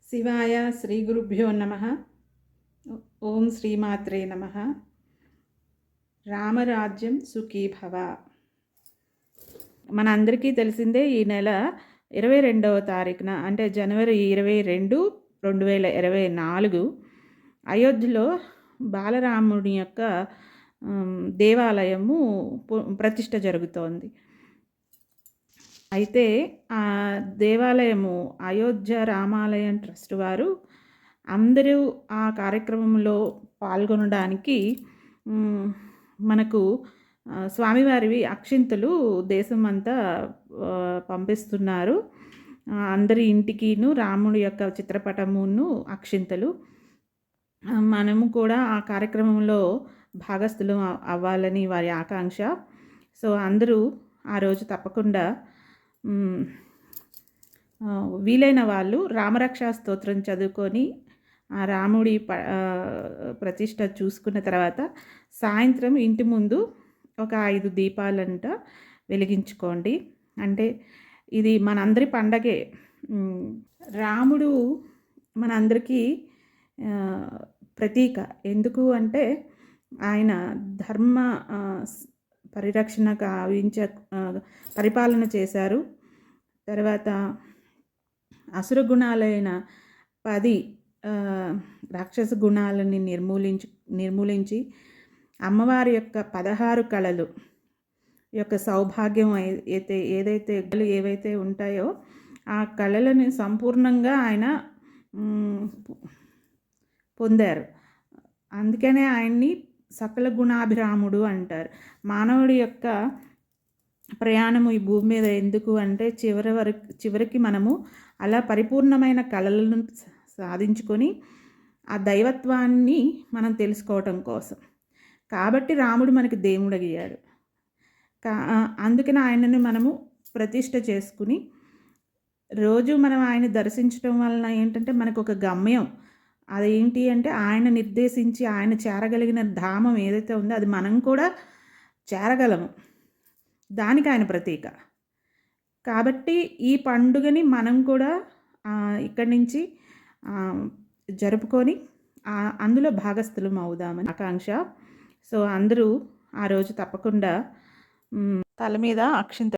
శివాయ శ్రీ గురుభ్యో నమః. ఓం శ్రీమాత్రే నమః. రామరాజ్యం సుఖీ భవ. మనందరికీ తెలిసిందే, ఈ నెల 22వ తారీఖున అంటే జనవరి 22, 2024 అయోధ్యలో బాలరాముని యొక్క దేవాలయము ప్రతిష్ఠ జరుగుతోంది. అయితే ఆ దేవాలయము అయోధ్య రామాలయం ట్రస్ట్ వారు అందరూ ఆ కార్యక్రమంలో పాల్గొనడానికి మనకు స్వామివారివి అక్షింతలు దేశం అంతా పంపిస్తున్నారు. అందరి ఇంటికిను రాముడి యొక్క చిత్రపటమును అక్షింతలు. మనము కూడా ఆ కార్యక్రమంలో భాగస్థులం అవ్వాలని వారి ఆకాంక్ష. సో అందరూ ఆ రోజు తప్పకుండా వీలైన వాళ్ళు రామరక్షా స్తోత్రం చదువుకొని ఆ రాముడి ప్రతిష్ట చూసుకున్న తర్వాత సాయంత్రం ఇంటి ముందు ఒక 5 దీపాలంట వెలిగించుకోండి. అంటే ఇది మనందరి పండగే. రాముడు మనందరికీ ప్రతీక. ఎందుకు అంటే ఆయన ధర్మ పరిరక్షణ పరిపాలన చేశారు. తర్వాత అసుర గుణాలైన 10 రాక్షస గుణాలని నిర్మూలించి అమ్మవారి యొక్క 16 కళలు యొక్క సౌభాగ్యం ఏవైతే ఉంటాయో ఆ కళలను సంపూర్ణంగా ఆయన పొందారు. అందుకనే ఆయన్ని సకల గుణాభిరాముడు అంటారు. మానవుడి యొక్క ప్రయాణము ఈ భూమి మీద ఎందుకు అంటే చివరికి మనము అలా పరిపూర్ణమైన కళలను సాధించుకొని ఆ దైవత్వాన్ని మనం తెలుసుకోవటం కోసం. కాబట్టి రాముడు మనకి దేవుడు అయ్యాడు. అందుకని ఆయనను మనము ప్రతిష్ఠ చేసుకుని రోజు మనం ఆయన దర్శించడం వలన ఏంటంటే మనకు ఒక గమ్యం. అదేంటి అంటే ఆయన నిర్దేశించి ఆయన చేరగలిగిన ధామం ఏదైతే ఉందో అది మనం కూడా చేరగలము. దానికి ఆయన ప్రతీక. కాబట్టి ఈ పండుగని మనం కూడా ఇక్కడి నుంచి జరుపుకొని అందులో భాగస్థులం అవుదామని ఆకాంక్ష. సో అందరూ ఆ రోజు తప్పకుండా తల మీద అక్షింతలు